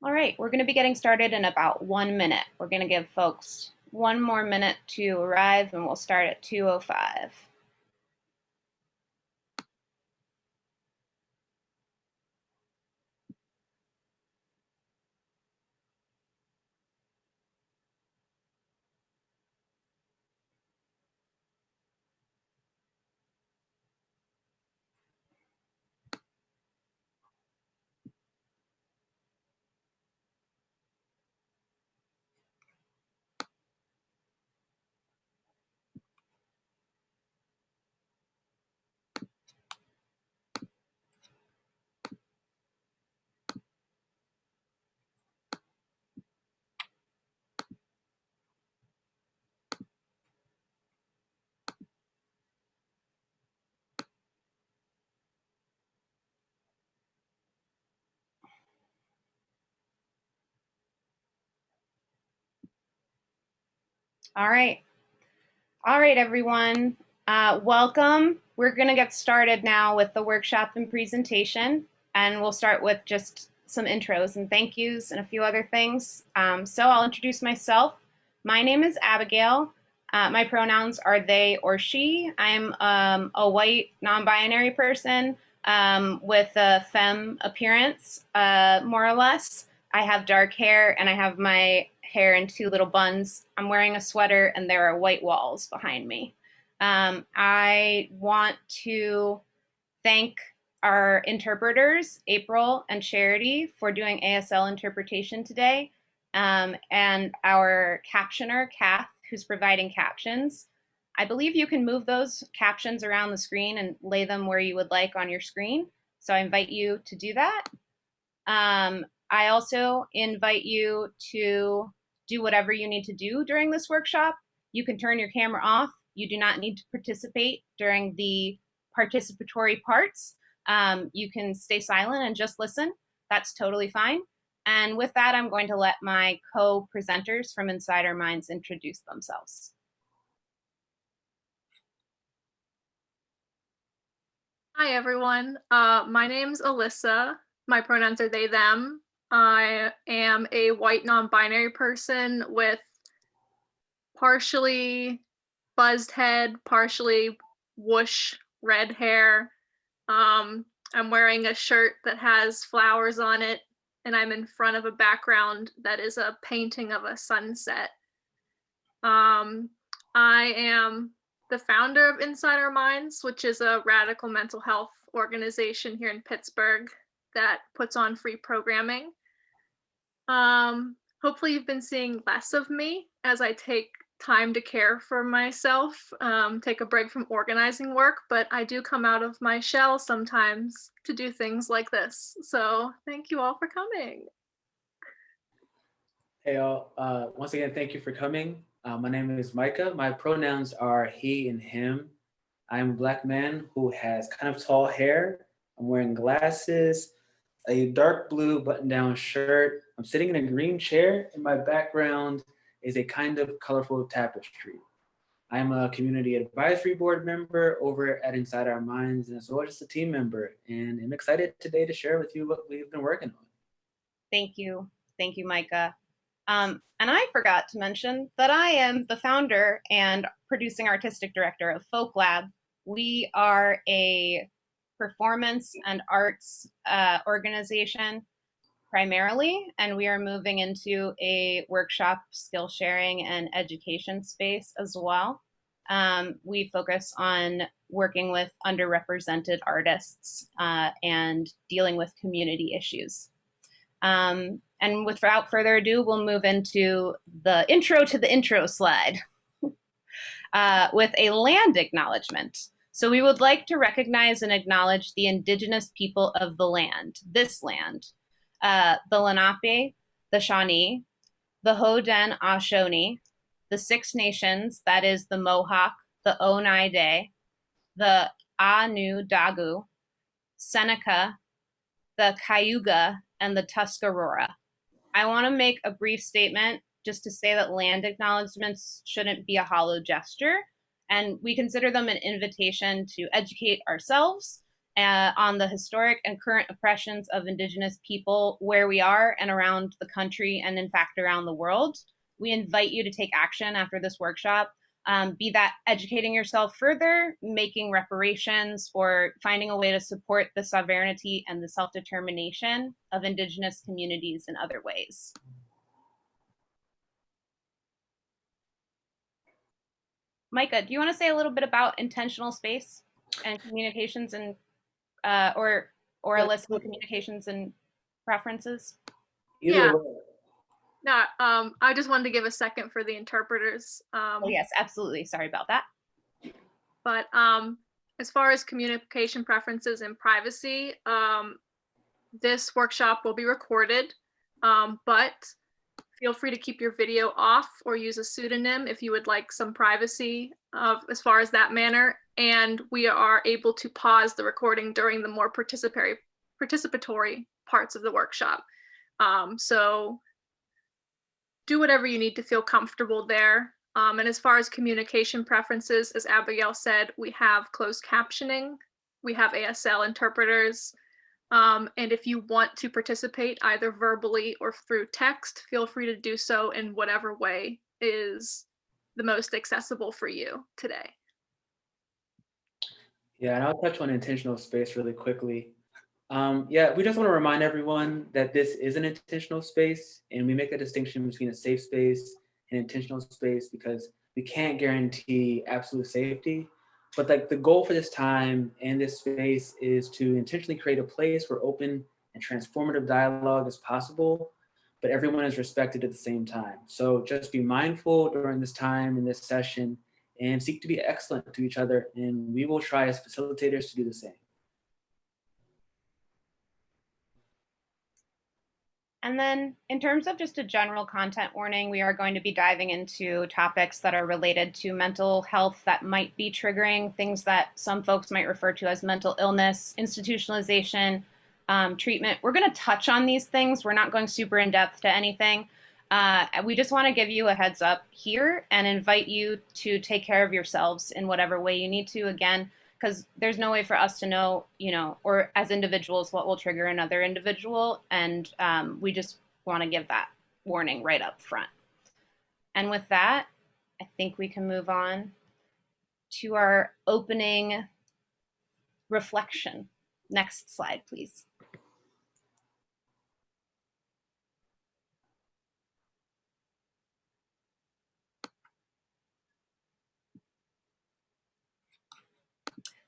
All right, we're going to be getting started in about 1 minute. We're going to give folks 1 more minute to arrive, and we'll start at 2:05. All right. All right, everyone. Welcome. We're going to get started now with the workshop and presentation, and we'll start with just some intros and thank yous and a few other things. So I'll introduce myself. My name is Abigail. My pronouns are they or she. I'm a white non-binary person with a femme appearance, more or less. I have dark hair and I have my hair in 2 little buns. I'm wearing a sweater and there are white walls behind me. I want to thank our interpreters, April and Charity, for doing ASL interpretation today, and our captioner, Kath, who's providing captions. I believe you can move those captions around the screen and lay them where you would like on your screen. So I invite you to do that. I also invite you to do whatever you need to do during this workshop. You can turn your camera off. You do not need to participate during the participatory parts. You can stay silent and just listen. That's totally fine. And with that, I'm going to let my co-presenters from Inside Our Minds introduce themselves. Hi, everyone. My name's Alyssa. My pronouns are they, them. I am a white non-binary person with partially buzzed head, partially whoosh red hair. I'm wearing a shirt that has flowers on it, and I'm in front of a background that is a painting of a sunset. I am the founder of Inside Our Minds, which is a radical mental health organization here in Pittsburgh that puts on free programming. Hopefully you've been seeing less of me as I take time to care for myself, take a break from organizing work, but I do come out of my shell sometimes to do things like this. So thank you all for coming. Hey all, once again, thank you for coming. My name is Micah. My pronouns are he and him. I'm a Black man who has kind of tall hair. I'm wearing glasses, a dark blue button-down shirt. I'm sitting in a green chair. In my background is a kind of colorful tapestry. I'm a community advisory board member over at Inside Our Minds, and as well just a team member. And I'm excited today to share with you what we've been working on. Thank you. Thank you, Micah. And I forgot to mention that I am the founder and producing artistic director of folkLAB. We are a performance and arts organization primarily, and we are moving into a workshop, skill sharing, and education space as well. We focus on working with underrepresented artists and dealing with community issues. And without further ado, we'll move into the intro to the intro slide with a land acknowledgement. So we would like to recognize and acknowledge the indigenous people of the land, this land, the Lenape, the Shawnee, the Haudenosaunee, the Six Nations, that is the Mohawk, the Oneida, the Anudagu, Seneca, the Cayuga, and the Tuscarora. I want to make a brief statement just to say that land acknowledgements shouldn't be a hollow gesture, and we consider them an invitation to educate ourselves on the historic and current oppressions of Indigenous people where we are and around the country, and in fact around the world. We invite you to take action after this workshop, be that educating yourself further, making reparations, or finding a way to support the sovereignty and the self-determination of Indigenous communities in other ways. Micah, do you want to say a little bit about intentional space and communications and or a list of communications and preferences? Yeah. No, I just wanted to give a second for the interpreters. Oh yes, absolutely. Sorry about that. But as far as communication preferences and privacy, this workshop will be recorded, but feel free to keep your video off or use a pseudonym if you would like some privacy as far as that manner. And we are able to pause the recording during the more participatory parts of the workshop. So do whatever you need to feel comfortable there. And as far as communication preferences, as Abigail said, we have closed captioning, we have ASL interpreters, and if you want to participate either verbally or through text, feel free to do so in whatever way is the most accessible for you today. Yeah, and I'll touch on intentional space really quickly. Yeah, we just want to remind everyone that this is an intentional space, and we make a distinction between a safe space and intentional space because we can't guarantee absolute safety. But like the goal for this time and this space is to intentionally create a place where open and transformative dialogue is possible, but everyone is respected at the same time. So just be mindful during this time in this session and seek to be excellent to each other, and we will try as facilitators to do the same. And then in terms of just a general content warning, we are going to be diving into topics that are related to mental health that might be triggering, things that some folks might refer to as mental illness, institutionalization, treatment. We're going to touch on these things. We're not going super in depth to anything. We just want to give you a heads up here and invite you to take care of yourselves in whatever way you need to. Again, because there's no way for us to know, or as individuals, what will trigger another individual. And we just want to give that warning right up front. And with that, I think we can move on to our opening reflection. Next slide, please.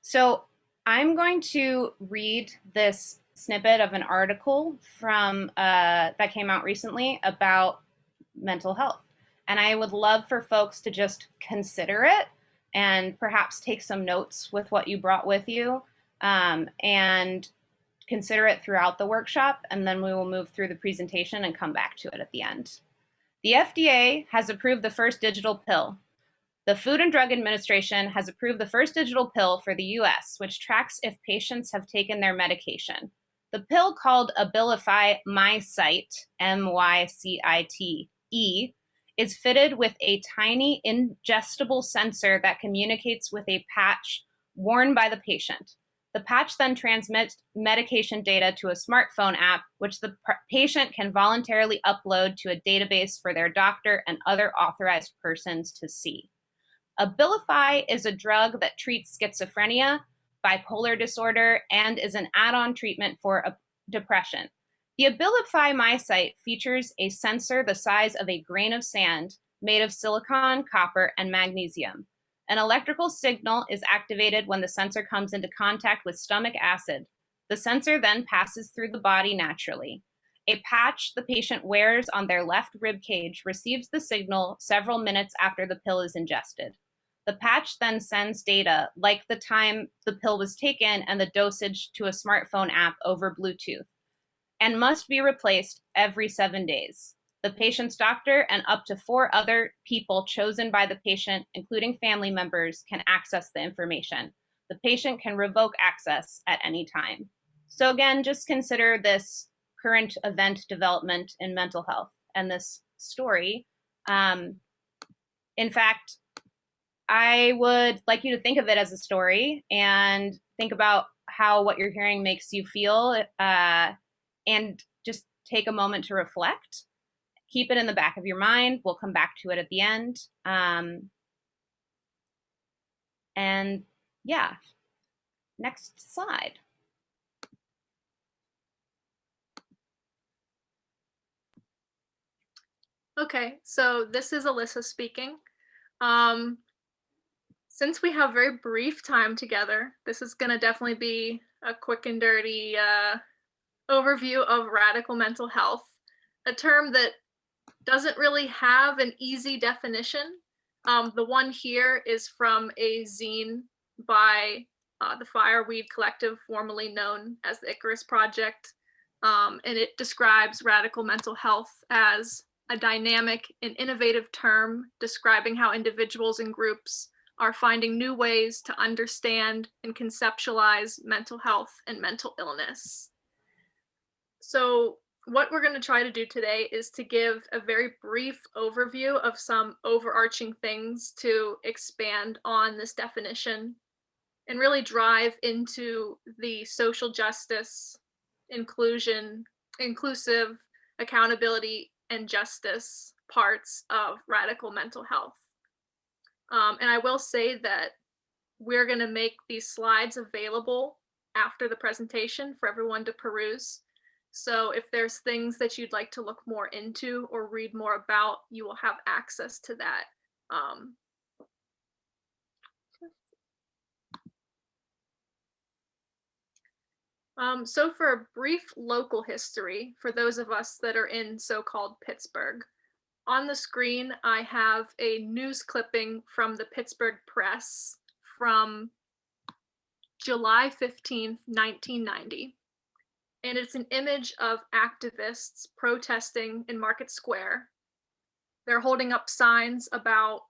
So I'm going to read this snippet of an article from that came out recently about mental health. And I would love for folks to just consider it and perhaps take some notes with what you brought with you, and consider it throughout the workshop. And then we will move through the presentation and come back to it at the end. The FDA has approved the first digital pill. The Food and Drug Administration has approved the first digital pill for the US, which tracks if patients have taken their medication. The pill, called Abilify MyCite, MyCite, is fitted with a tiny ingestible sensor that communicates with a patch worn by the patient. The patch then transmits medication data to a smartphone app, which the patient can voluntarily upload to a database for their doctor and other authorized persons to see. Abilify is a drug that treats schizophrenia, bipolar disorder, and is an add-on treatment for depression. The Abilify MyCite features a sensor the size of a grain of sand made of silicon, copper, and magnesium. An electrical signal is activated when the sensor comes into contact with stomach acid. The sensor then passes through the body naturally. A patch the patient wears on their left rib cage receives the signal several minutes after the pill is ingested. The patch then sends data, like the time the pill was taken and the dosage, to a smartphone app over Bluetooth, and must be replaced every 7 days. The patient's doctor and up to 4 other people chosen by the patient, including family members, can access the information. The patient can revoke access at any time. So again, just consider this current event development in mental health and this story. In fact, I would like you to think of it as a story and think about how what you're hearing makes you feel, and just take a moment to reflect. Keep it in the back of your mind. We'll come back to it at the end. And yeah, next slide. Okay, so this is Alyssa speaking. Since we have very brief time together, this is going to definitely be a quick and dirty overview of radical mental health, a term that doesn't really have an easy definition. The one here is from a zine by the Fireweed Collective, formerly known as the Icarus Project, and it describes radical mental health as a dynamic and innovative term describing how individuals and groups are finding new ways to understand and conceptualize mental health and mental illness. So what we're going to try to do today is to give a very brief overview of some overarching things to expand on this definition and really drive into the social justice, inclusive accountability, and justice parts of radical mental health. And I will say that we're going to make these slides available after the presentation for everyone to peruse. So if there's things that you'd like to look more into or read more about, you will have access to that. So for a brief local history, for those of us that are in so-called Pittsburgh, on the screen, I have a news clipping from the Pittsburgh Press from July 15th, 1990. And it's an image of activists protesting in Market Square. They're holding up signs about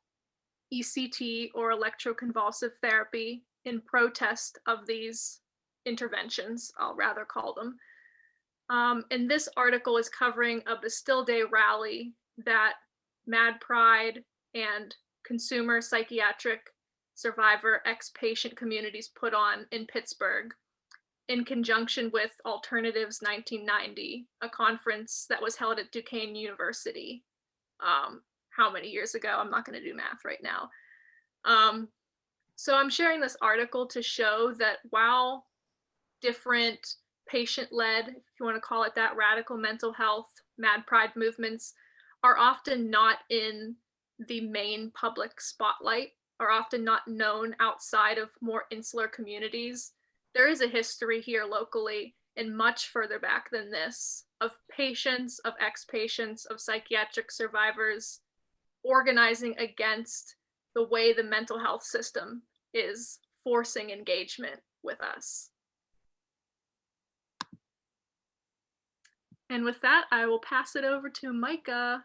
ECT, or electroconvulsive therapy, in protest of these interventions, I'll rather call them. And this article is covering a Bastille Day rally that Mad Pride and consumer psychiatric survivor ex-patient communities put on in Pittsburgh in conjunction with Alternatives 1990, a conference that was held at Duquesne University. How many years ago? I'm not going to do math right now. So I'm sharing this article to show that while different patient-led, if you want to call it that, radical mental health, Mad Pride movements are often not in the main public spotlight, are often not known outside of more insular communities. There is a history here locally and much further back than this of patients, of ex-patients, of psychiatric survivors organizing against the way the mental health system is forcing engagement with us. And with that, I will pass it over to Micah.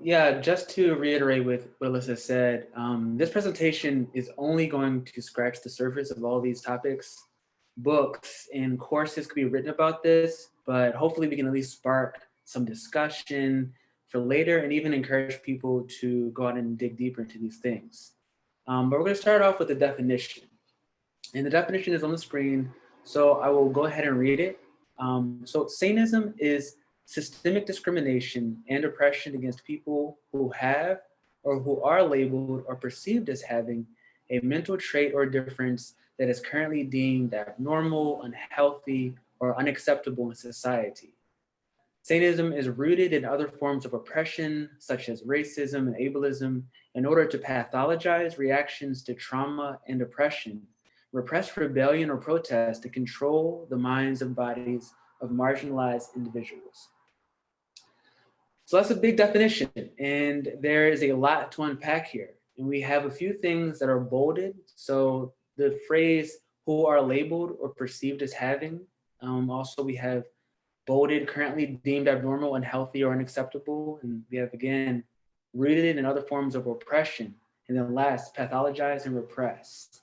Yeah, just to reiterate with what Alyssa said, this presentation is only going to scratch the surface of all these topics. Books and courses could be written about this, but hopefully we can at least spark some discussion for later and even encourage people to go out and dig deeper into these things. But we're going to start off with the definition. And the definition is on the screen, so I will go ahead and read it. So Satanism is systemic discrimination and oppression against people who have or who are labeled or perceived as having a mental trait or difference that is currently deemed abnormal, unhealthy, or unacceptable in society. Satanism is rooted in other forms of oppression, such as racism and ableism, in order to pathologize reactions to trauma and oppression, repress rebellion or protest to control the minds and bodies of marginalized individuals. So that's a big definition, and there is a lot to unpack here. And we have a few things that are bolded. So the phrase "who are labeled or perceived as having," also we have bolded, currently deemed abnormal, unhealthy, or unacceptable. And we have, again, rooted in other forms of oppression. And then last, pathologize and repress.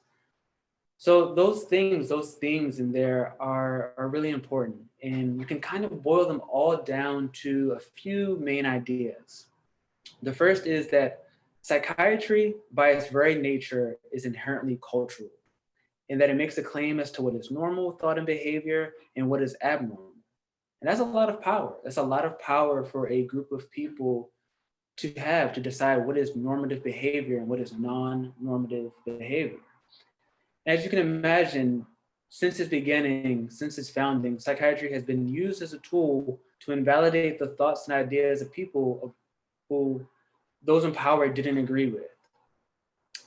So those themes in there are really important. And you can kind of boil them all down to a few main ideas. The first is that psychiatry, by its very nature, is inherently cultural. in that it makes a claim as to what is normal thought and behavior and what is abnormal. And that's a lot of power. That's a lot of power for a group of people to have to decide what is normative behavior and what is non-normative behavior. As you can imagine, since its beginning, since its founding, psychiatry has been used as a tool to invalidate the thoughts and ideas of people who those in power didn't agree with.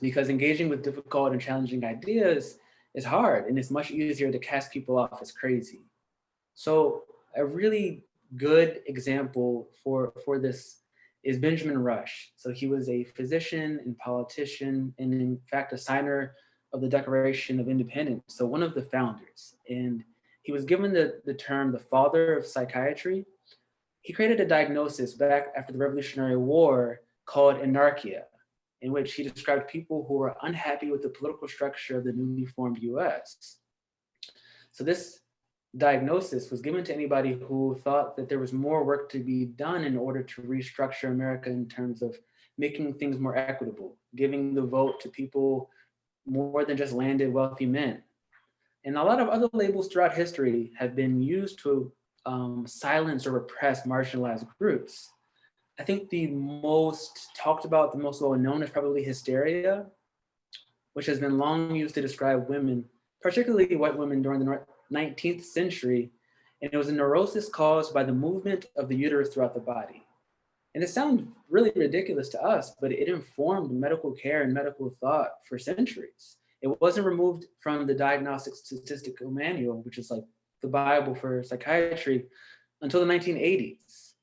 Because engaging with difficult and challenging ideas is hard, and it's much easier to cast people off as crazy. So a really good example for this is Benjamin Rush. So he was a physician and politician, and in fact, a signer of the Declaration of Independence. So one of the founders. And he was given the term the father of psychiatry. He created a diagnosis back after the Revolutionary War called anarchia, in which he described people who were unhappy with the political structure of the newly formed US. So this diagnosis was given to anybody who thought that there was more work to be done in order to restructure America in terms of making things more equitable, giving the vote to people more than just landed wealthy men. And a lot of other labels throughout history have been used to silence or repress marginalized groups. I think the most talked about, the most well known is probably hysteria, which has been long used to describe women, particularly white women during the 19th century. And it was a neurosis caused by the movement of the uterus throughout the body. And it sounds really ridiculous to us, but it informed medical care and medical thought for centuries. It wasn't removed from the Diagnostic Statistical Manual, which is like the Bible for psychiatry, until the 1980s.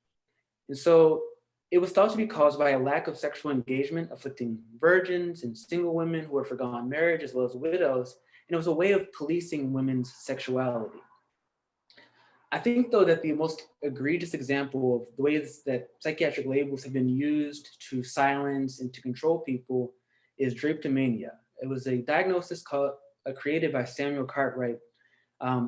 And so it was thought to be caused by a lack of sexual engagement afflicting virgins and single women who had forgone marriage, as well as widows. And it was a way of policing women's sexuality. I think, though, that the most egregious example of the ways that psychiatric labels have been used to silence and to control people is drapetomania. It was a diagnosis created by Samuel Cartwright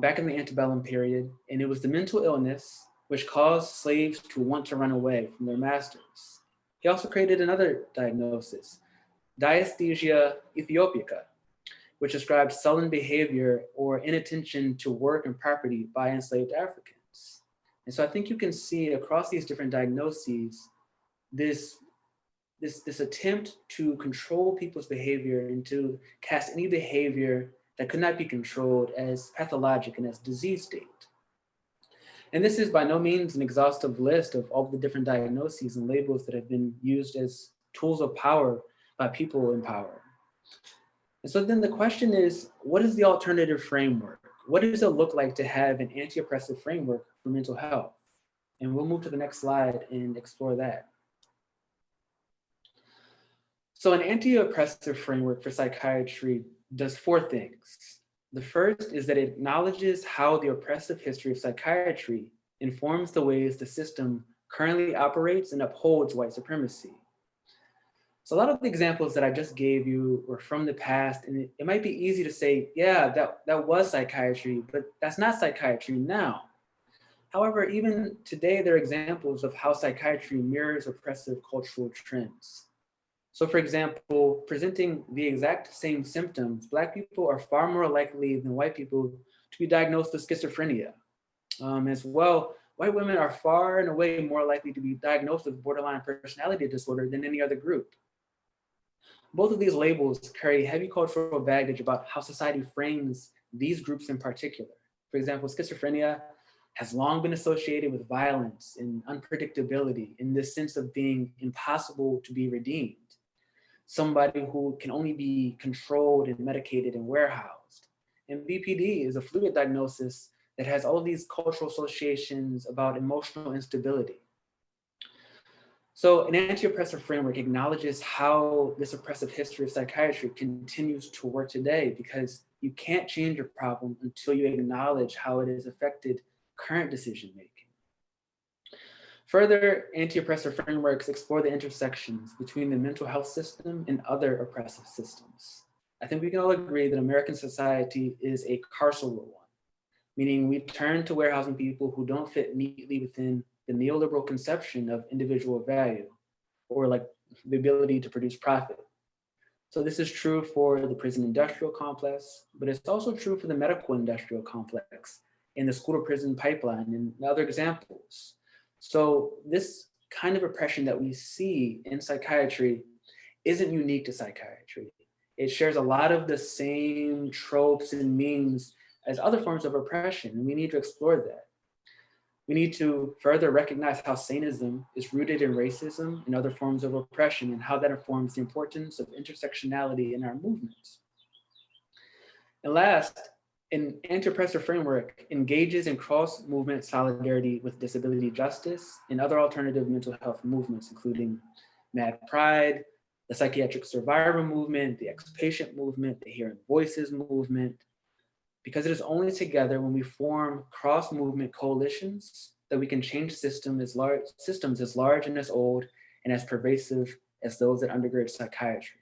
back in the antebellum period, and it was the mental illness which caused slaves to want to run away from their masters. He also created another diagnosis, dysesthesia ethiopica, which described sullen behavior or inattention to work and property by enslaved Africans. And so I think you can see across these different diagnoses, this attempt to control people's behavior and to cast any behavior that could not be controlled as pathologic and as disease state. And this is by no means an exhaustive list of all the different diagnoses and labels that have been used as tools of power by people in power. And so then the question is, what is the alternative framework? What does it look like to have an anti-oppressive framework for mental health? And we'll move to the next slide and explore that. So an anti-oppressive framework for psychiatry does four things. The first is that it acknowledges how the oppressive history of psychiatry informs the ways the system currently operates and upholds white supremacy. So a lot of the examples that I just gave you were from the past, and it might be easy to say, yeah, that was psychiatry, but that's not psychiatry now. However, even today, there are examples of how psychiatry mirrors oppressive cultural trends. So for example, presenting the exact same symptoms, Black people are far more likely than white people to be diagnosed with schizophrenia. As well, white women are far and away more likely to be diagnosed with borderline personality disorder than any other group. Both of these labels carry heavy cultural baggage about how society frames these groups in particular. For example, schizophrenia has long been associated with violence and unpredictability in this sense of being impossible to be redeemed. Somebody who can only be controlled and medicated and warehoused. And BPD is a fluid diagnosis that has all of these cultural associations about emotional instability. So an anti-oppressive framework acknowledges how this oppressive history of psychiatry continues to work today, because you can't change your problem until you acknowledge how it has affected current decision-making. Further, anti-oppressive frameworks explore the intersections between the mental health system and other oppressive systems. I think we can all agree that American society is a carceral one, meaning we turn to warehousing people who don't fit neatly within the neoliberal conception of individual value, or like the ability to produce profit. So this is true for the prison industrial complex, but it's also true for the medical industrial complex and the school to prison pipeline and other examples. So this kind of oppression that we see in psychiatry isn't unique to psychiatry. It shares a lot of the same tropes and means as other forms of oppression, and we need to explore that. We need to further recognize how sanism is rooted in racism and other forms of oppression and how that informs the importance of intersectionality in our movements. And last, an anti-oppressive framework engages in cross-movement solidarity with disability justice and other alternative mental health movements, including Mad Pride, the psychiatric survivor movement, the ex-patient movement, the Hearing Voices movement, because it is only together when we form cross-movement coalitions that we can change systems as large and as old and as pervasive as those that undergird psychiatry.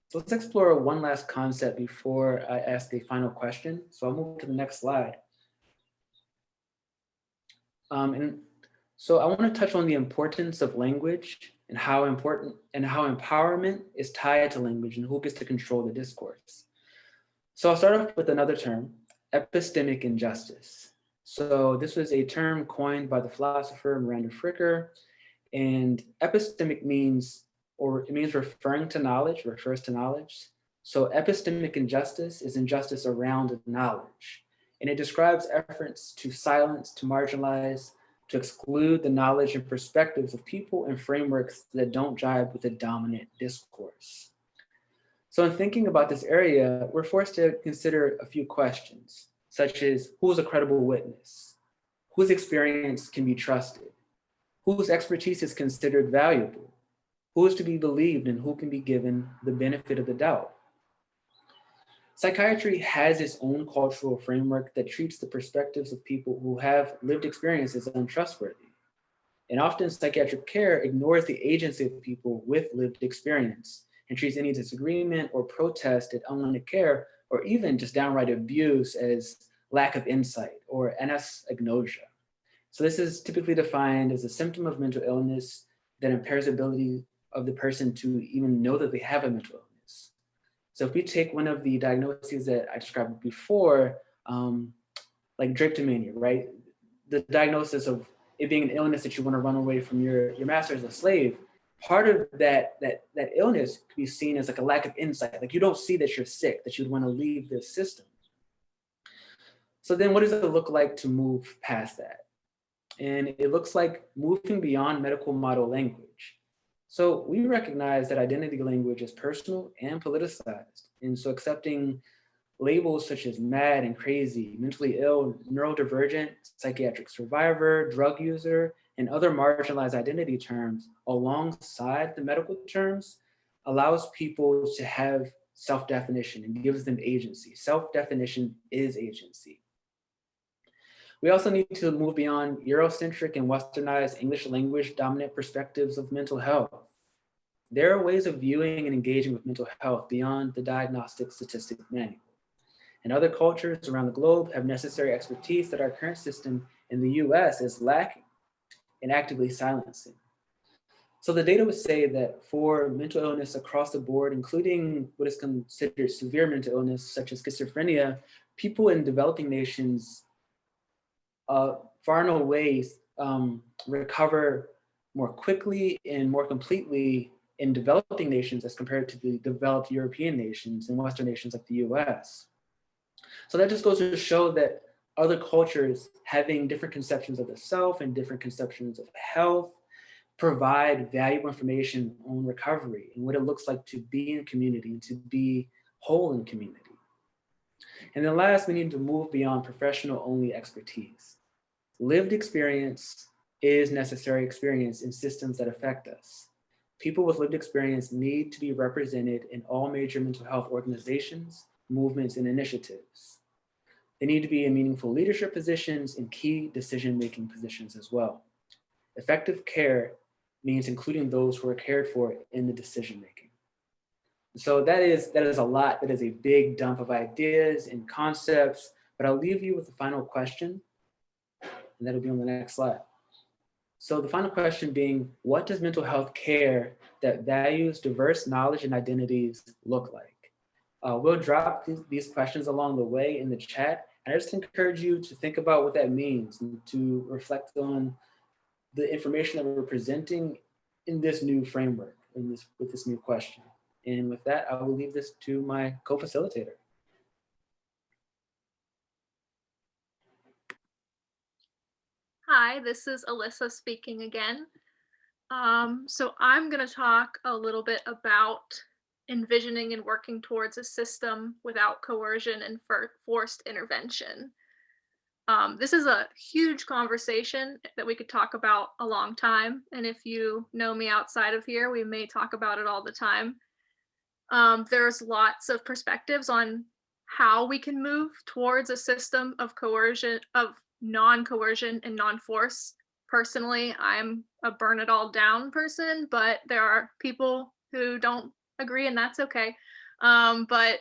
So let's explore one last concept before I ask a final question. So I'll move to the next slide. And so I want to touch on the importance of language and how empowerment is tied to language and who gets to control the discourse. So I'll start off with another term, epistemic injustice. So this was a term coined by the philosopher Miranda Fricker, and epistemic means referring to knowledge, refers to knowledge. So epistemic injustice is injustice around knowledge, and it describes efforts to silence, to marginalize, to exclude the knowledge and perspectives of people and frameworks that don't jive with the dominant discourse. So in thinking about this area, we're forced to consider a few questions, such as who is a credible witness? Whose experience can be trusted? Whose expertise is considered valuable? Who is to be believed and who can be given the benefit of the doubt? Psychiatry has its own cultural framework that treats the perspectives of people who have lived experiences as untrustworthy. And often psychiatric care ignores the agency of people with lived experience and treats any disagreement or protest at unwanted care or even just downright abuse as lack of insight or anosognosia. So this is typically defined as a symptom of mental illness that impairs the ability of the person to even know that they have a mental illness. So if we take one of the diagnoses that I described before, like drapetomania, right? The diagnosis of it being an illness that you want to run away from your master as a slave, part of that illness could be seen as like a lack of insight. Like you don't see that you're sick, that you'd want to leave this system. So then what does it look like to move past that? And it looks like moving beyond medical model language. So we recognize that identity language is personal and politicized. And so accepting labels such as mad and crazy, mentally ill, neurodivergent, psychiatric survivor, drug user, and other marginalized identity terms alongside the medical terms allows people to have self-definition and gives them agency. Self-definition is agency. We also need to move beyond Eurocentric and westernized English language dominant perspectives of mental health. There are ways of viewing and engaging with mental health beyond the diagnostic statistic manual. And other cultures around the globe have necessary expertise that our current system in the US is lacking and actively silencing. So the data would say that for mental illness across the board, including what is considered severe mental illness, such as schizophrenia, people in developing nations far and away recover more quickly and more completely in developing nations as compared to the developed European nations and Western nations like the US. So that just goes to show that other cultures having different conceptions of the self and different conceptions of health provide valuable information on recovery and what it looks like to be in community and to be whole in community. And then last, we need to move beyond professional only expertise. Lived experience is necessary experience in systems that affect us. People with lived experience need to be represented in all major mental health organizations, movements, and initiatives. They need to be in meaningful leadership positions and key decision-making positions as well. Effective care means including those who are cared for in the decision-making. So that is a lot. That is a big dump of ideas and concepts, but I'll leave you with the final question, and that'll be on the next slide. So the final question being, what does mental health care that values diverse knowledge and identities look like? We'll drop these questions along the way in the chat. And I just encourage you to think about what that means and to reflect on the information that we're presenting in this new framework, with this new question. And with that, I will leave this to my co-facilitator. Hi, this is Alyssa speaking again. So I'm going to talk a little bit about envisioning and working towards a system without coercion and forced intervention. This is a huge conversation that we could talk about a long time. And if you know me outside of here, we may talk about it all the time. There's lots of perspectives on how we can move towards a system of coercion, of non-coercion and non-force. Personally, I'm a burn it all down person, but there are people who don't agree, and that's okay. But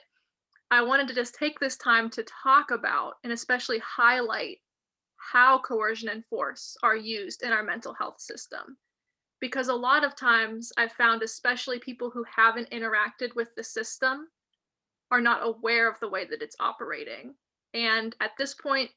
I wanted to just take this time to talk about and especially highlight how coercion and force are used in our mental health system. Because a lot of times I've found, especially people who haven't interacted with the system, are not aware of the way that it's operating. And at this point,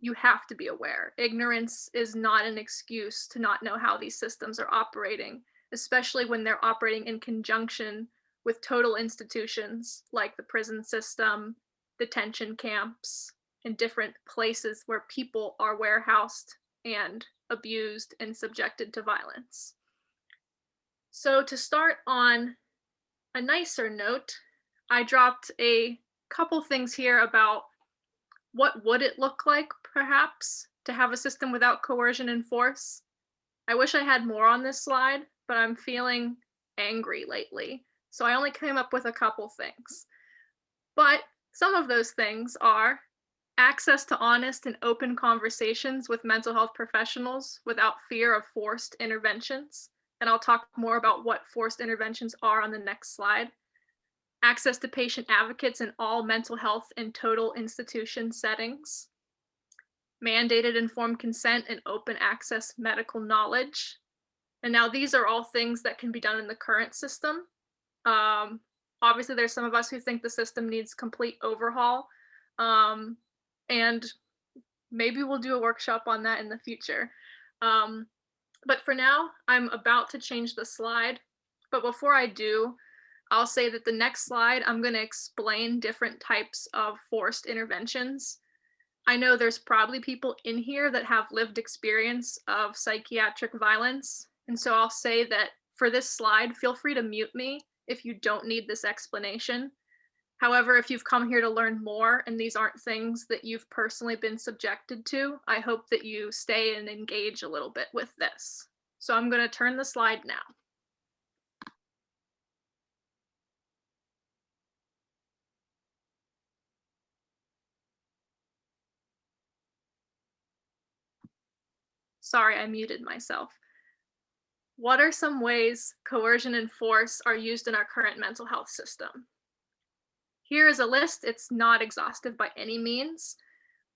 you have to be aware. Ignorance is not an excuse to not know how these systems are operating, especially when they're operating in conjunction with total institutions like the prison system, detention camps, and different places where people are warehoused and abused and subjected to violence. So to start on a nicer note, I dropped a couple things here about what would it look like, perhaps, to have a system without coercion and force. I wish I had more on this slide, but I'm feeling angry lately, so I only came up with a couple things. But some of those things are access to honest and open conversations with mental health professionals without fear of forced interventions. And I'll talk more about what forced interventions are on the next slide. Access to patient advocates in all mental health and total institution settings. Mandated informed consent and open access medical knowledge. And now these are all things that can be done in the current system. Obviously, there's some of us who think the system needs complete overhaul. And maybe we'll do a workshop on that in the future. But for now, I'm about to change the slide. But before I do, I'll say that the next slide, I'm going to explain different types of forced interventions. I know there's probably people in here that have lived experience of psychiatric violence. And so I'll say that for this slide, feel free to mute me if you don't need this explanation. However, if you've come here to learn more and these aren't things that you've personally been subjected to, I hope that you stay and engage a little bit with this. So I'm going to turn the slide now. Sorry, I muted myself. What are some ways coercion and force are used in our current mental health system? Here is a list. It's not exhaustive by any means,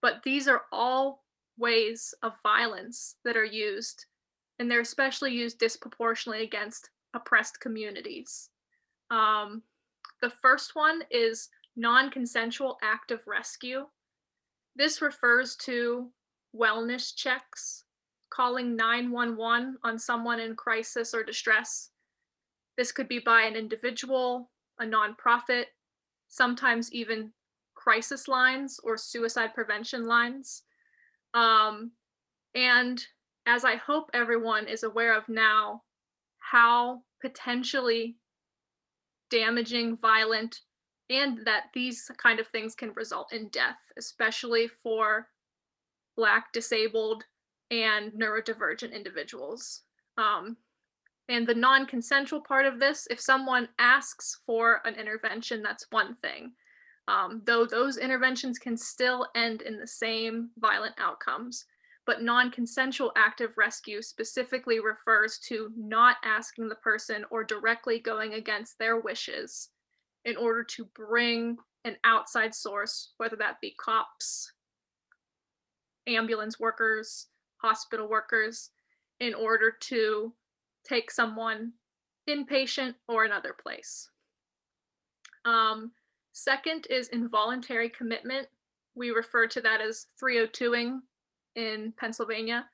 but these are all ways of violence that are used, and they're especially used disproportionately against oppressed communities. The first one is non-consensual active rescue. This refers to wellness checks, calling 911 on someone in crisis or distress. This could be by an individual, a nonprofit, sometimes even crisis lines or suicide prevention lines. And as I hope everyone is aware of now, how potentially damaging, violent, and that these kind of things can result in death, especially for Black, disabled, and neurodivergent individuals. And the non-consensual part of this, if someone asks for an intervention, that's one thing. Though those interventions can still end in the same violent outcomes. But non-consensual active rescue specifically refers to not asking the person or directly going against their wishes in order to bring an outside source, whether that be cops, ambulance workers, hospital workers in order to take someone inpatient or another place. Second is involuntary commitment. We refer to that as 302ing in Pennsylvania.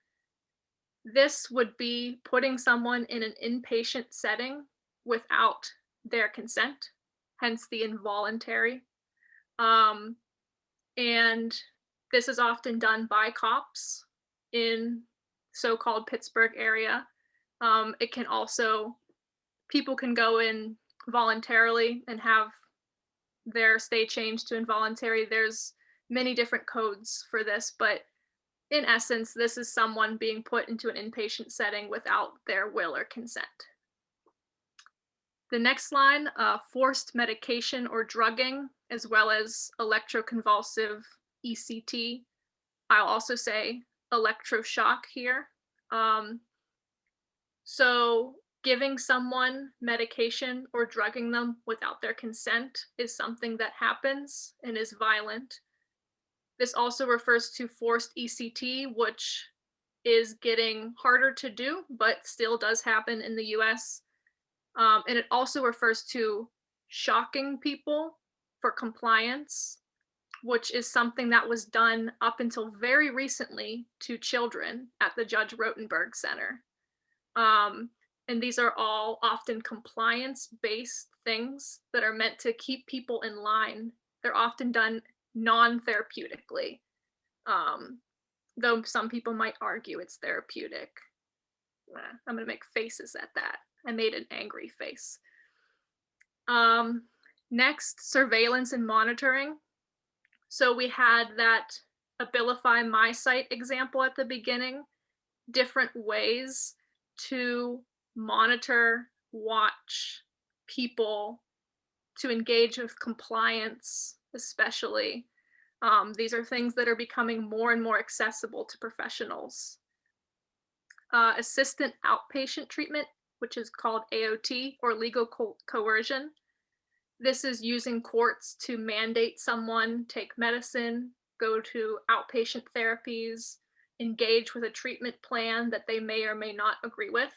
This would be putting someone in an inpatient setting without their consent, hence the involuntary. And this is often done by cops in so-called Pittsburgh area. It can also, people can go in voluntarily and have their stay changed to involuntary. There's many different codes for this, but in essence, this is someone being put into an inpatient setting without their will or consent. The next line, forced medication or drugging, as well as electroconvulsive ECT. I'll also say electroshock here. So giving someone medication or drugging them without their consent is something that happens and is violent. This also refers to forced ECT, which is getting harder to do, but still does happen in the US. And it also refers to shocking people for compliance, which is something that was done up until very recently to children at the Judge Rotenberg Center. And these are all often compliance-based things that are meant to keep people in line. They're often done non-therapeutically, though some people might argue it's therapeutic. I'm gonna make faces at that. I made an angry face. Next, surveillance and monitoring. So we had that Abilify My Site example at the beginning, different ways to monitor, watch people, to engage with compliance, especially. These are things that are becoming more and more accessible to professionals. Assistant outpatient treatment, which is called AOT, or legal coercion. This is using courts to mandate someone take medicine, go to outpatient therapies, engage with a treatment plan that they may or may not agree with.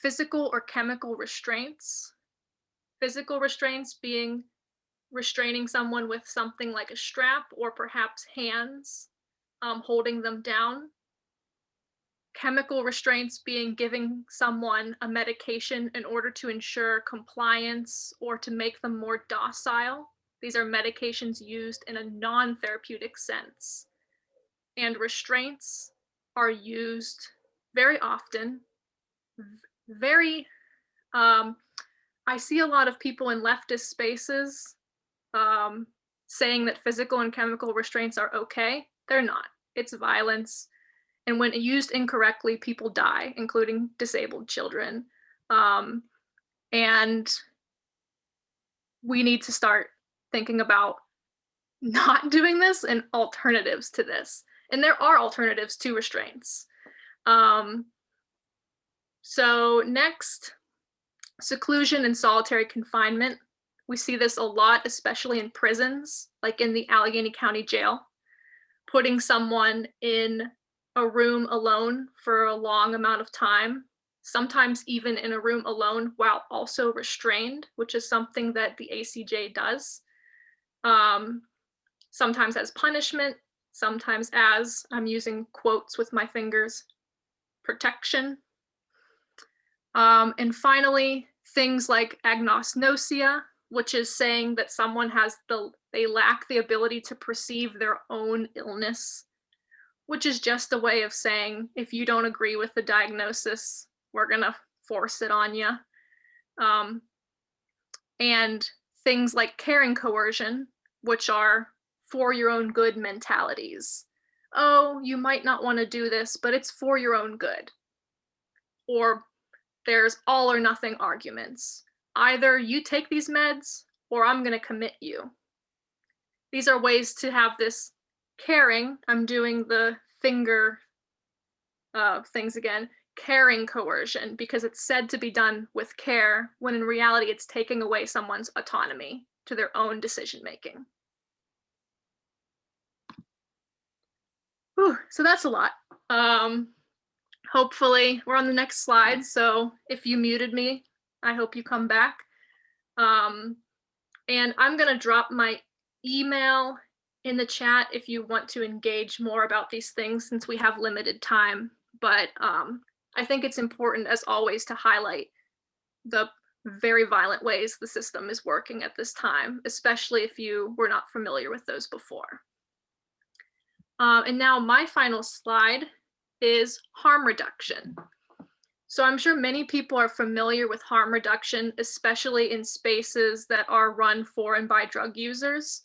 Physical or chemical restraints. Physical restraints being restraining someone with something like a strap or perhaps hands, holding them down. Chemical restraints being giving someone a medication in order to ensure compliance or to make them more docile. These are medications used in a non-therapeutic sense. And restraints are used very often. I see a lot of people in leftist spaces saying that physical and chemical restraints are okay. They're not. It's violence. And when used incorrectly, people die, including disabled children. And we need to start thinking about not doing this and alternatives to this. And there are alternatives to restraints. So next, seclusion and solitary confinement. We see this a lot, especially in prisons, like in the Allegheny County Jail, putting someone in a room alone for a long amount of time, sometimes even in a room alone while also restrained, which is something that the ACJ does. Sometimes as punishment, sometimes as, I'm using quotes with my fingers, protection. And finally, things like agnosia, which is saying that someone they lack the ability to perceive their own illness, which is just a way of saying, if you don't agree with the diagnosis, we're gonna force it on you. And things like caring coercion, which are for your own good mentalities. Oh, you might not want to do this, but it's for your own good. Or there's all or nothing arguments. Either you take these meds or I'm going to commit you. These are ways to have this caring, I'm doing the finger things again, caring coercion, because it's said to be done with care, when in reality it's taking away someone's autonomy to their own decision making. Whew, so that's a lot. Hopefully we're on the next slide. So if you muted me, I hope you come back. And I'm going to drop my email in the chat if you want to engage more about these things, since we have limited time. But I think it's important, as always, to highlight the very violent ways the system is working at this time, especially if you were not familiar with those before. And now my final slide is harm reduction. So I'm sure many people are familiar with harm reduction, especially in spaces that are run for and by drug users.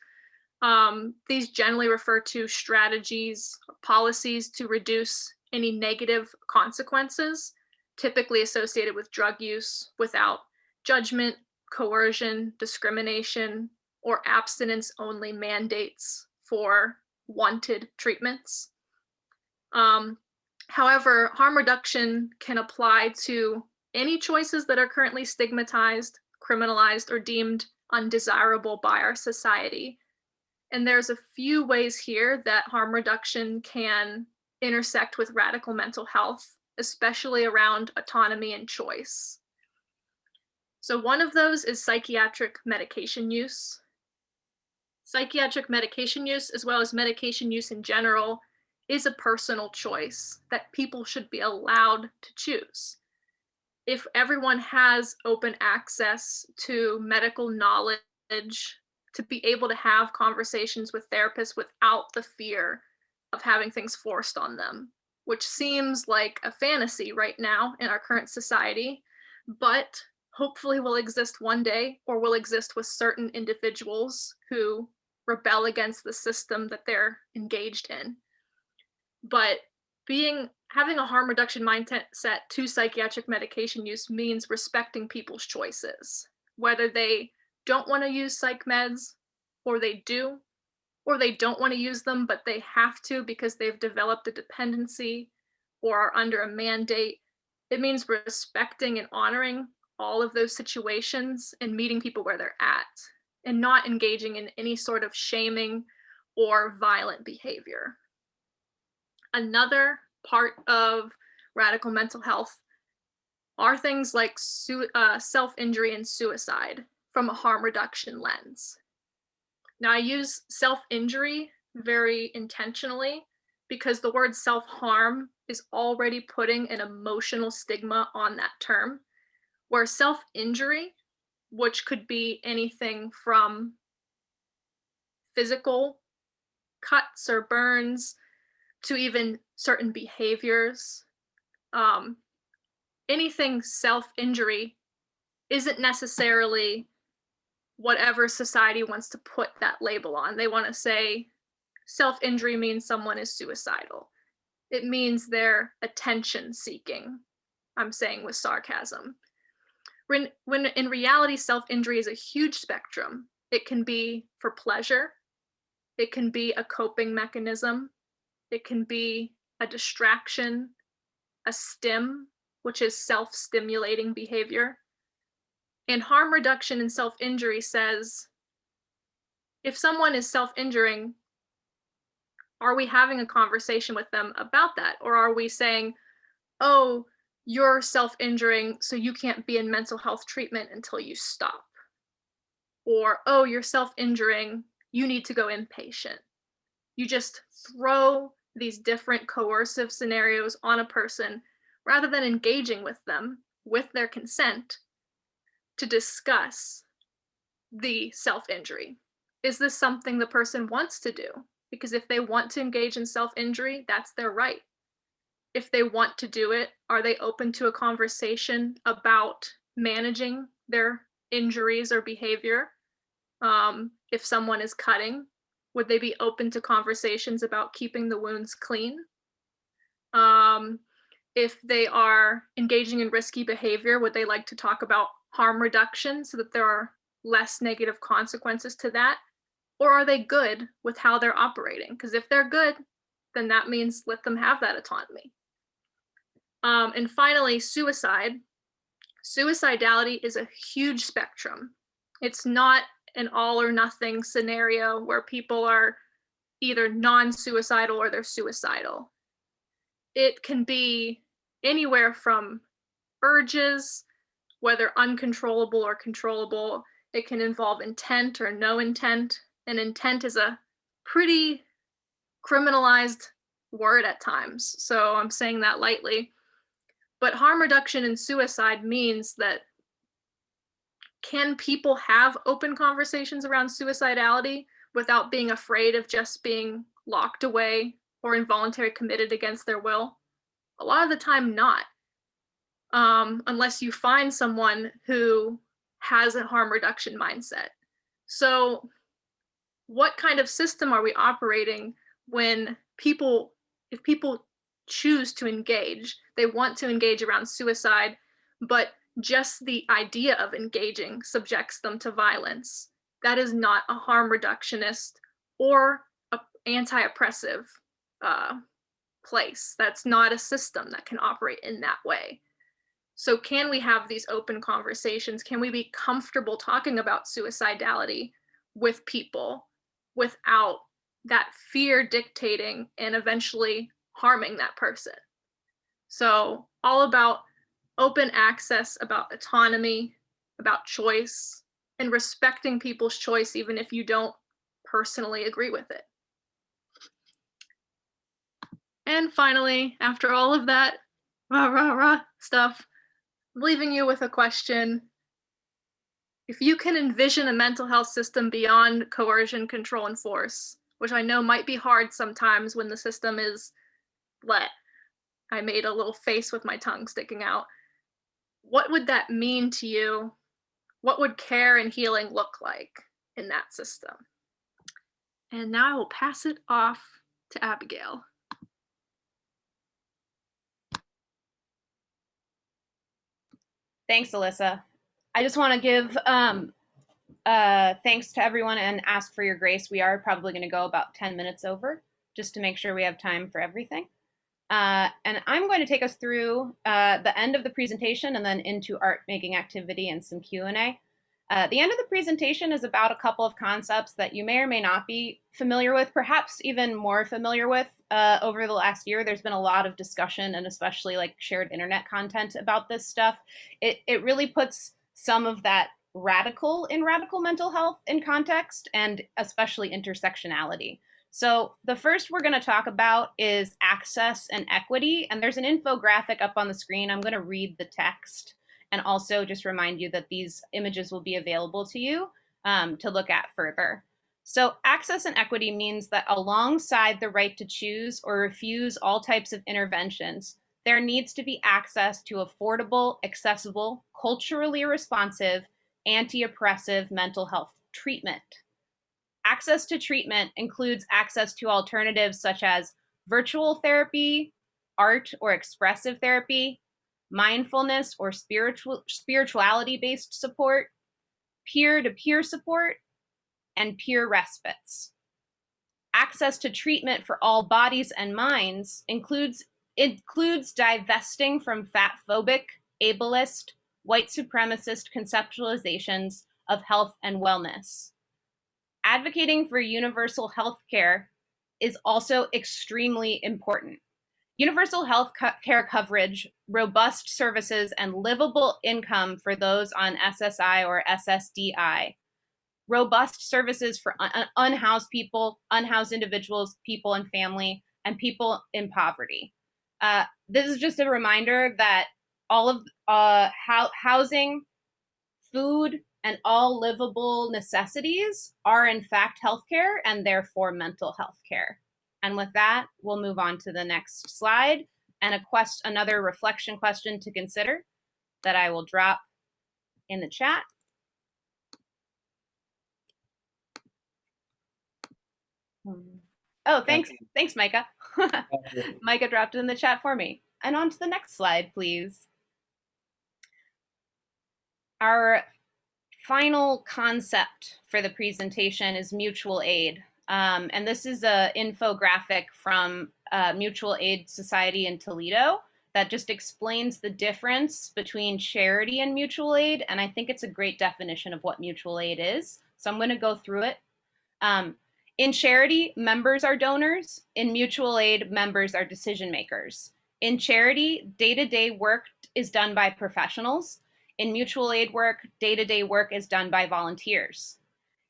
These generally refer to strategies or policies to reduce any negative consequences typically associated with drug use without judgment, coercion, discrimination, or abstinence-only mandates for wanted treatments. However, harm reduction can apply to any choices that are currently stigmatized, criminalized, or deemed undesirable by our society. And there's a few ways here that harm reduction can intersect with radical mental health, especially around autonomy and choice. So one of those is psychiatric medication use. Psychiatric medication use, as well as medication use in general, is a personal choice that people should be allowed to choose. If everyone has open access to medical knowledge, to be able to have conversations with therapists without the fear of having things forced on them, which seems like a fantasy right now in our current society, but hopefully will exist one day, or will exist with certain individuals who rebel against the system that they're engaged in. But having a harm reduction mindset to psychiatric medication use means respecting people's choices, whether they don't want to use psych meds, or they do, or they don't want to use them, but they have to because they've developed a dependency or are under a mandate. It means respecting and honoring all of those situations and meeting people where they're at, and not engaging in any sort of shaming or violent behavior. Another part of radical mental health are things like self-injury and suicide from a harm reduction lens. Now, I use self-injury very intentionally because the word self-harm is already putting an emotional stigma on that term, where self-injury, which could be anything from physical cuts or burns to even certain behaviors, anything self-injury isn't necessarily whatever society wants to put that label on. They want to say self-injury means someone is suicidal. It means they're attention seeking. I'm saying with sarcasm. When in reality, self-injury is a huge spectrum. It can be for pleasure. It can be a coping mechanism. It can be a distraction, a stim, which is self-stimulating behavior. And harm reduction and self-injury says, if someone is self-injuring, are we having a conversation with them about that? Or are we saying, oh, you're self-injuring, so you can't be in mental health treatment until you stop? Or, oh, you're self-injuring, you need to go inpatient. You just throw these different coercive scenarios on a person rather than engaging with them with their consent to discuss the self-injury. Is this something the person wants to do? Because if they want to engage in self-injury, that's their right. If they want to do it, are they open to a conversation about managing their injuries or behavior? If someone is cutting, would they be open to conversations about keeping the wounds clean? If they are engaging in risky behavior, would they like to talk about harm reduction so that there are less negative consequences to that? Or are they good with how they're operating? Because if they're good, then that means let them have that autonomy. And finally, suicide. Suicidality is a huge spectrum. It's not an all or nothing scenario where people are either non-suicidal or they're suicidal. It can be anywhere from urges, whether uncontrollable or controllable. It can involve intent or no intent. And intent is a pretty criminalized word at times, so I'm saying that lightly. But harm reduction in suicide means that, can people have open conversations around suicidality without being afraid of just being locked away or involuntary committed against their will? A lot of the time, not. Unless you find someone who has a harm reduction mindset. So what kind of system are we operating when if people choose to engage, they want to engage around suicide, but just the idea of engaging subjects them to violence? That is not a harm reductionist or an anti-oppressive place. That's not a system that can operate in that way. So can we have these open conversations? Can we be comfortable talking about suicidality with people without that fear dictating and eventually harming that person? So all about open access, about autonomy, about choice, and respecting people's choice even if you don't personally agree with it. And finally, after all of that stuff, I'm leaving you with a question. If you can envision a mental health system beyond coercion, control, and force, which I know might be hard sometimes when the system is let. I made a little face with my tongue sticking out. What would that mean to you? What would care and healing look like in that system? And now I will pass it off to Abigail. Thanks, Alyssa. I just want to give thanks to everyone and ask for your grace. We are probably going to go about 10 minutes over just to make sure we have time for everything. And I'm going to take us through the end of the presentation and then into art making activity and some Q&A. The end of the presentation is about a couple of concepts that you may or may not be familiar with, perhaps even more familiar with. Over the last year, there's been a lot of discussion and especially like shared internet content about this stuff. It really puts some of that radical mental health in context and especially intersectionality. So the first we're going to talk about is access and equity. And there's an infographic up on the screen. I'm going to read the text and also just remind you that these images will be available to you to look at further. So access and equity means that alongside the right to choose or refuse all types of interventions, there needs to be access to affordable, accessible, culturally responsive, anti-oppressive mental health treatment. Access to treatment includes access to alternatives such as virtual therapy, art or expressive therapy, mindfulness or spirituality-based support, peer-to-peer support, and peer respites. Access to treatment for all bodies and minds includes divesting from fat-phobic, ableist, white supremacist conceptualizations of health and wellness. Advocating for universal health care is also extremely important. Universal health care coverage, robust services, and livable income for those on SSI or SSDI. Robust services for unhoused people, unhoused individuals, people in family, and people in poverty. This is just a reminder that all of housing, food, and all livable necessities are in fact healthcare and therefore mental health care. And with that, we'll move on to the next slide and another reflection question to consider that I will drop in the chat. Oh, thanks, Micah. Micah dropped it in the chat for me. And on to the next slide, please. Our final concept for the presentation is mutual aid. And this is an infographic from Mutual Aid Society in Toledo that just explains the difference between charity and mutual aid. And I think it's a great definition of what mutual aid is. So I'm going to go through it. In charity, members are donors. In mutual aid, members are decision makers. In charity, day-to-day work is done by professionals. In mutual aid work, day-to-day work is done by volunteers.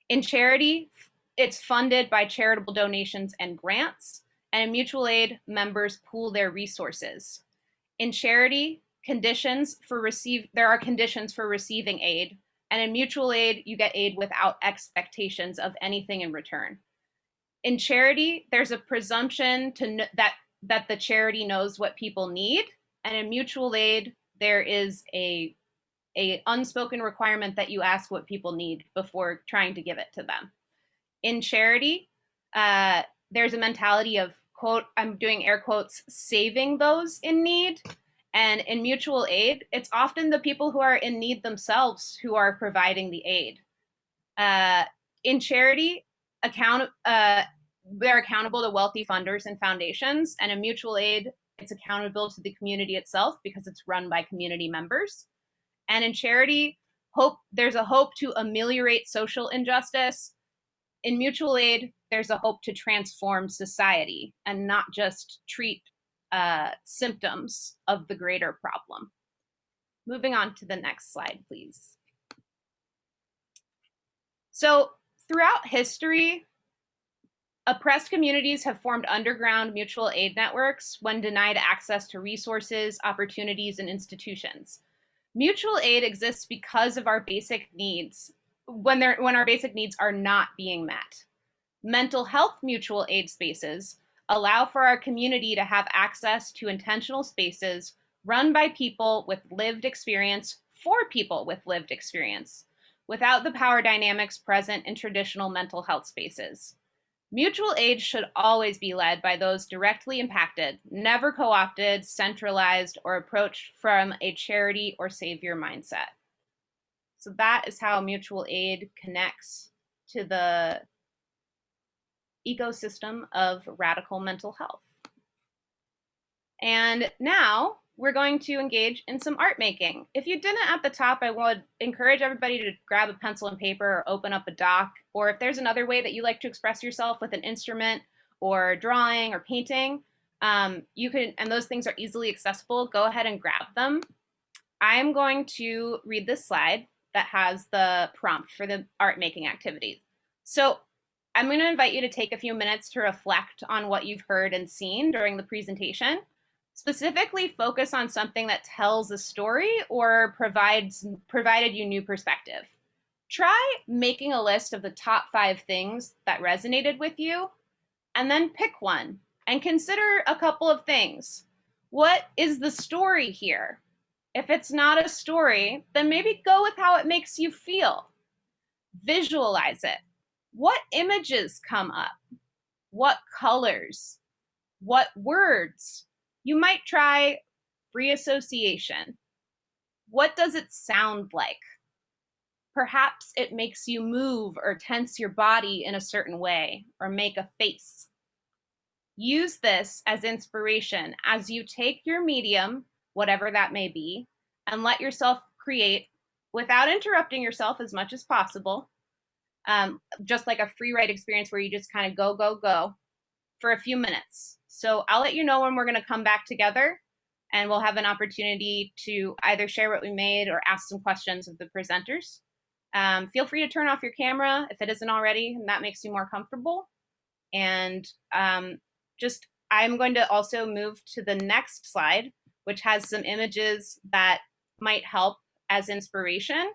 In charity, it's funded by charitable donations and grants. And in mutual aid, members pool their resources. In charity, there are conditions for receiving aid. And in mutual aid, you get aid without expectations of anything in return. In charity, there's a presumption that the charity knows what people need. And in mutual aid, there is a unspoken requirement that you ask what people need before trying to give it to them. In charity, there's a mentality of, quote, I'm doing air quotes, saving those in need. And in mutual aid, it's often the people who are in need themselves who are providing the aid. In charity, they're accountable to wealthy funders and foundations. And in mutual aid, it's accountable to the community itself because it's run by community members. And in charity, there's a hope to ameliorate social injustice. In mutual aid, there's a hope to transform society and not just treat symptoms of the greater problem. Moving on to the next slide, please. So throughout history, oppressed communities have formed underground mutual aid networks when denied access to resources, opportunities, and institutions. Mutual aid exists because of our basic needs, when our basic needs are not being met. Mental health mutual aid spaces allow for our community to have access to intentional spaces run by people with lived experience for people with lived experience, without the power dynamics present in traditional mental health spaces. Mutual aid should always be led by those directly impacted, never co-opted, centralized, or approached from a charity or savior mindset. So that is how mutual aid connects to the ecosystem of radical mental health. And now we're going to engage in some art making. If you didn't at the top, I would encourage everybody to grab a pencil and paper or open up a doc, or if there's another way that you like to express yourself with an instrument or drawing or painting, you can, and those things are easily accessible, go ahead and grab them. I'm going to read this slide that has the prompt for the art making activity. So I'm going to invite you to take a few minutes to reflect on what you've heard and seen during the presentation. Specifically focus on something that tells a story or provided you new perspective. Try making a list of the top 5 things that resonated with you, and then pick one and consider a couple of things. What is the story here? If it's not a story, then maybe go with how it makes you feel. Visualize it. What images come up? What colors? What words? You might try free association. What does it sound like? Perhaps it makes you move or tense your body in a certain way or make a face. Use this as inspiration as you take your medium, whatever that may be, and let yourself create without interrupting yourself as much as possible, just like a free write experience where you just kind of go for a few minutes. So I'll let you know when we're going to come back together, and we'll have an opportunity to either share what we made or ask some questions of the presenters. Feel free to turn off your camera if it isn't already, and that makes you more comfortable. And I'm going to also move to the next slide, which has some images that might help as inspiration.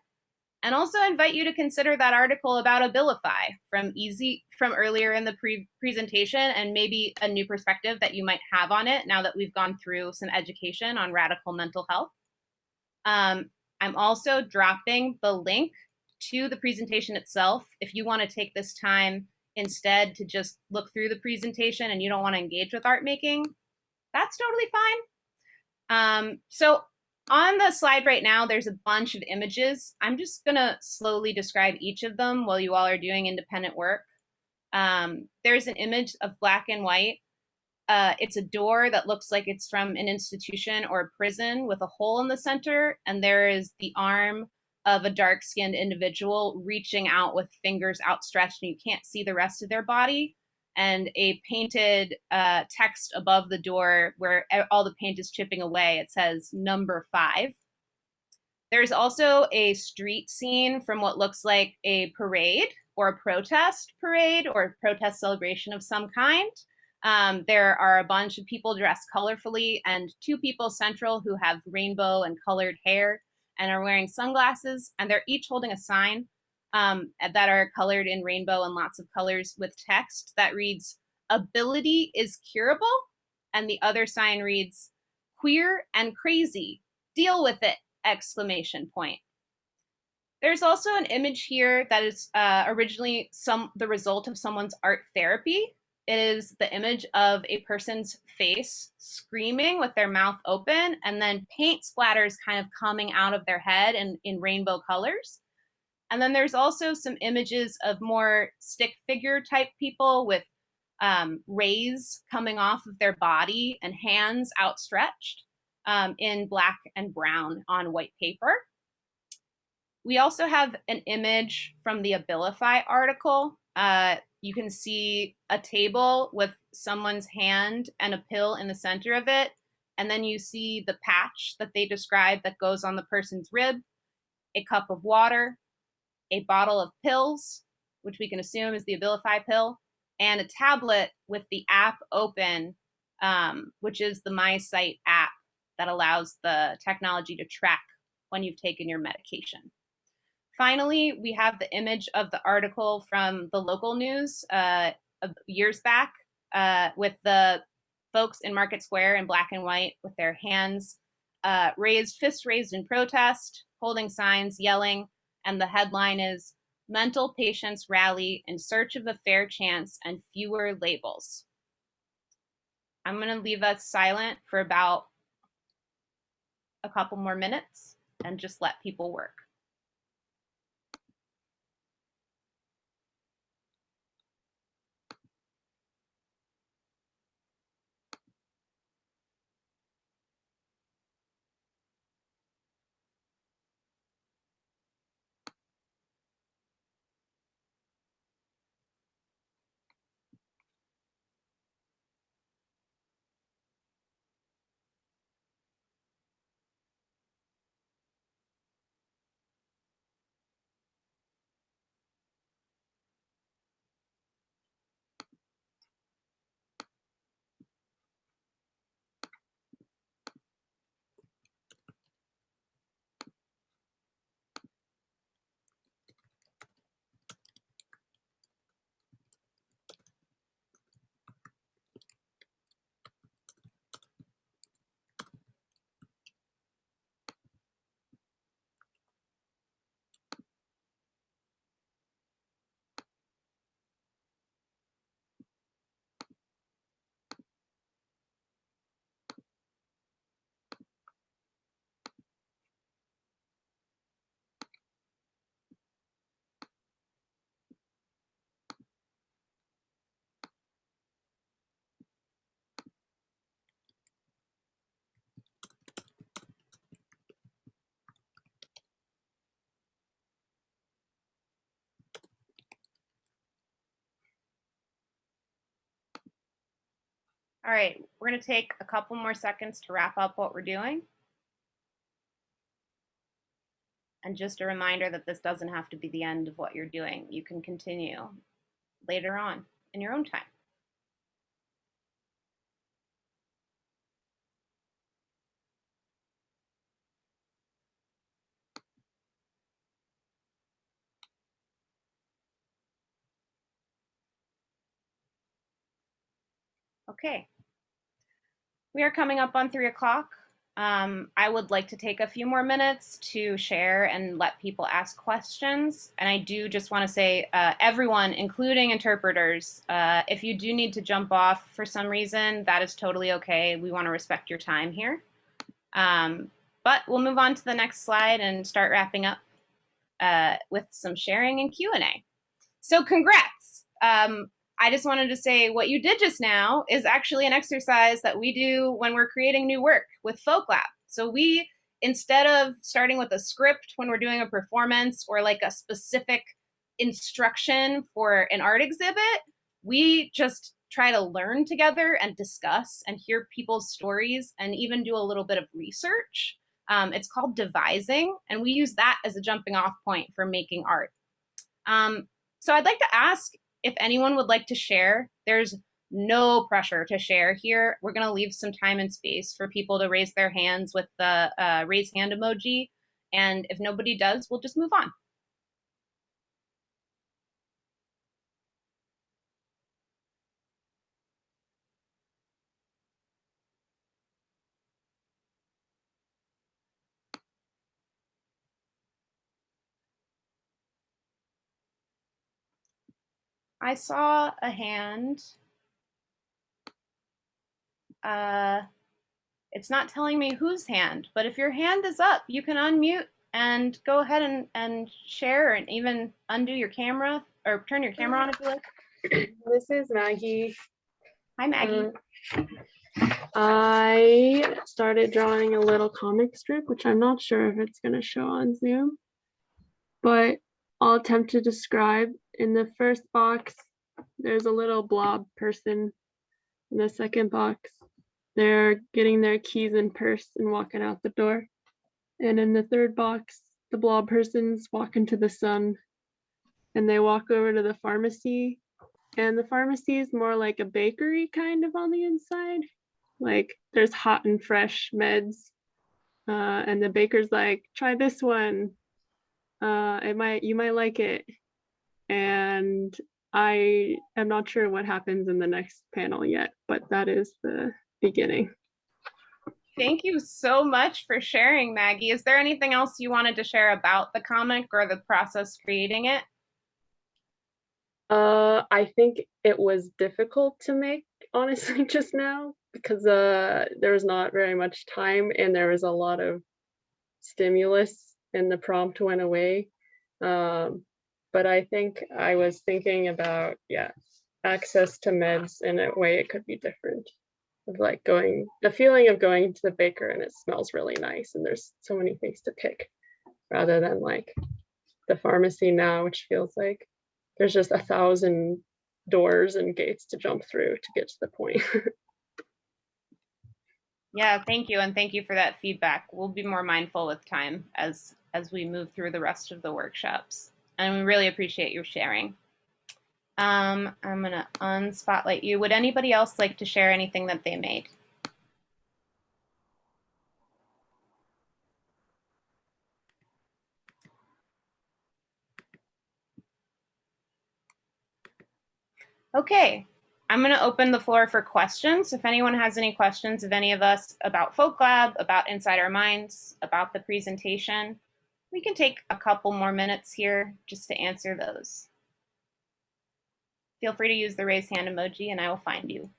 And also invite you to consider that article about Abilify from earlier in the presentation, and maybe a new perspective that you might have on it now that we've gone through some education on radical mental health. I'm also dropping the link to the presentation itself. If you want to take this time instead to just look through the presentation and you don't want to engage with art making, that's totally fine. So on the slide right now, there's a bunch of images. I'm just going to slowly describe each of them while you all are doing independent work. There's an image of black and white. It's a door that looks like it's from an institution or a prison with a hole in the center, and there is the arm of a dark-skinned individual reaching out with fingers outstretched and you can't see the rest of their body, and a painted text above the door where all the paint is chipping away. It says number 5. There's also a street scene from what looks like a parade or a protest parade or a protest celebration of some kind. There are a bunch of people dressed colorfully and 2 people central who have rainbow and colored hair and are wearing sunglasses, and they're each holding a sign that are colored in rainbow and lots of colors with text that reads, "Ability is curable," and the other sign reads, "Queer and crazy, deal with it!" exclamation point. There's also an image here that is originally the result of someone's art therapy. It is the image of a person's face screaming with their mouth open, and then paint splatters kind of coming out of their head in rainbow colors. And then there's also some images of more stick figure type people with rays coming off of their body and hands outstretched in black and brown on white paper. We also have an image from the Abilify article. You can see a table with someone's hand and a pill in the center of it. And then you see the patch that they describe that goes on the person's rib, a cup of water, a bottle of pills, which we can assume is the Abilify pill, and a tablet with the app open, which is the MySight app that allows the technology to track when you've taken your medication. Finally, we have the image of the article from the local news years back with the folks in Market Square in black and white with their hands raised, fists raised in protest, holding signs, yelling, and the headline is, "Mental Patients Rally in Search of a Fair Chance and Fewer Labels." I'm going to leave us silent for about a couple more minutes and just let people work. All right, we're going to take a couple more seconds to wrap up what we're doing. And just a reminder that this doesn't have to be the end of what you're doing. You can continue later on in your own time. Okay. We are coming up on 3 o'clock. I would like to take a few more minutes to share and let people ask questions. And I do just want to say, everyone, including interpreters, if you do need to jump off for some reason, that is totally okay. We want to respect your time here. But we'll move on to the next slide and start wrapping up with some sharing and Q&A. So congrats. I just wanted to say what you did just now is actually an exercise that we do when we're creating new work with folkLAB. So we instead of starting with a script when we're doing a performance or like a specific instruction for an art exhibit, we just try to learn together and discuss and hear people's stories and even do a little bit of research. It's called devising, and we use that as a jumping off point for making art. So I'd like to ask if anyone would like to share. There's no pressure to share here. We're going to leave some time and space for people to raise their hands with the raise hand emoji. And if nobody does, we'll just move on. I saw a hand. It's not telling me whose hand, but if your hand is up, you can unmute and go ahead and share and even undo your camera or turn your camera on if you like. This is Maggie. Hi, Maggie. I started drawing a little comic strip, which I'm not sure if it's going to show on Zoom, but I'll attempt to describe. In the first box, there's a little blob person. In the second box, they're getting their keys and purse and walking out the door. And in the third box, the blob person's walking to the sun, and they walk over to the pharmacy. And the pharmacy is more like a bakery kind of on the inside. Like there's hot and fresh meds. And the baker's like, try this one. You might like it. And I am not sure what happens in the next panel yet, but that is the beginning. Thank you so much for sharing, Maggie. Is there anything else you wanted to share about the comic or the process creating it? I think it was difficult to make, honestly, just now, because there was not very much time and there was a lot of stimulus and the prompt went away. But I think I was thinking about, access to meds in a way it could be different. Of like the feeling of going to the baker and it smells really nice and there's so many things to pick, rather than like the pharmacy now, which feels like there's just 1,000 doors and gates to jump through to get to the point. Yeah, thank you. And thank you for that feedback. We'll be more mindful with time as we move through the rest of the workshops. And we really appreciate your sharing. I'm gonna unspotlight you. Would anybody else like to share anything that they made? Okay, I'm going to open the floor for questions. If anyone has any questions of any of us about folkLAB, about Inside Our Minds, about the presentation, we can take a couple more minutes here just to answer those. Feel free to use the raise hand emoji and I will find you.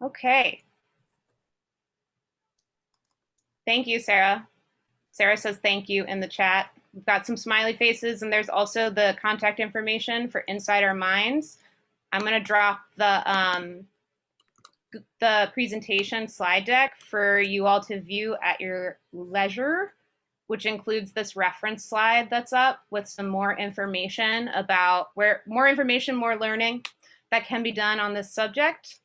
Okay. Thank you, Sarah. Sarah says thank you in the chat. We've got some smiley faces and there's also the contact information for Inside Our Minds. I'm going to drop the presentation slide deck for you all to view at your leisure, which includes this reference slide that's up with some more information about more learning that can be done on this subject.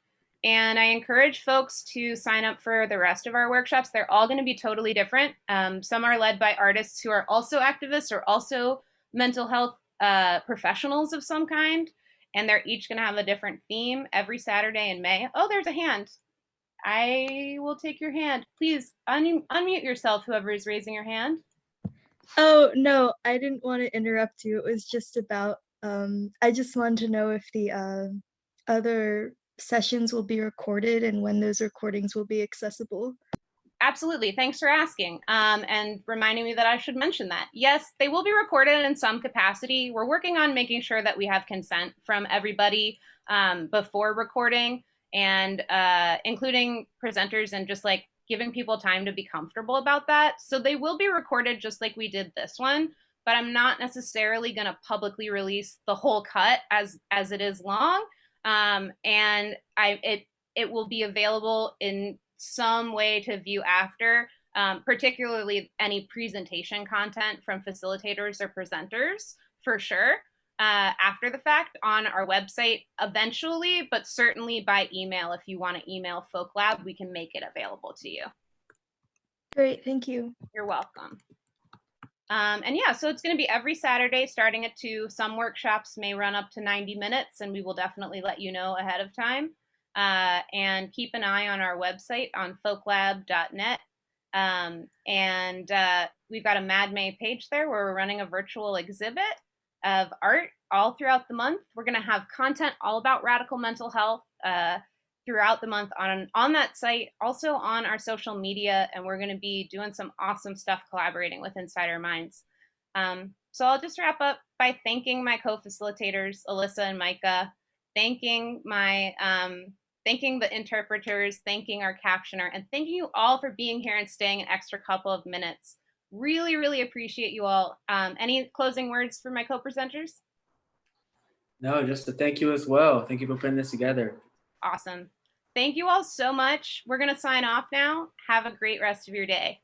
And I encourage folks to sign up for the rest of our workshops. They're all going to be totally different. Some are led by artists who are also activists or also mental health professionals of some kind. And they're each going to have a different theme every Saturday in May. Oh, there's a hand. I will take your hand. Please unmute yourself, whoever is raising your hand. Oh, no, I didn't want to interrupt you. It was just about, I just wanted to know if the other sessions will be recorded and when those recordings will be accessible. Absolutely. Thanks for asking and reminding me that I should mention that. Yes, they will be recorded in some capacity. We're working on making sure that we have consent from everybody before recording, and including presenters, and just like giving people time to be comfortable about that. So they will be recorded just like we did this one, but I'm not necessarily going to publicly release the whole cut as it is long. And it will be available in some way to view after, particularly any presentation content from facilitators or presenters, for sure, after the fact on our website eventually, but certainly by email. If you want to email folkLAB, we can make it available to you. Great, thank you. You're welcome. And yeah, so it's going to be every Saturday starting at 2. Some workshops may run up to 90 minutes, and we will definitely let you know ahead of time. And keep an eye on our website on folklab.net. And we've got a Mad May page there where we're running a virtual exhibit of art all throughout the month. We're going to have content all about radical mental health throughout the month on that site, also on our social media, and we're going to be doing some awesome stuff collaborating with Insider Minds. So I'll just wrap up by thanking my co-facilitators, Alyssa and Micah, thanking the interpreters, thanking our captioner, and thanking you all for being here and staying an extra couple of minutes. Really, really appreciate you all. Any closing words for my co-presenters? No, just to thank you as well. Thank you for putting this together. Awesome. Thank you all so much. We're going to sign off now. Have a great rest of your day.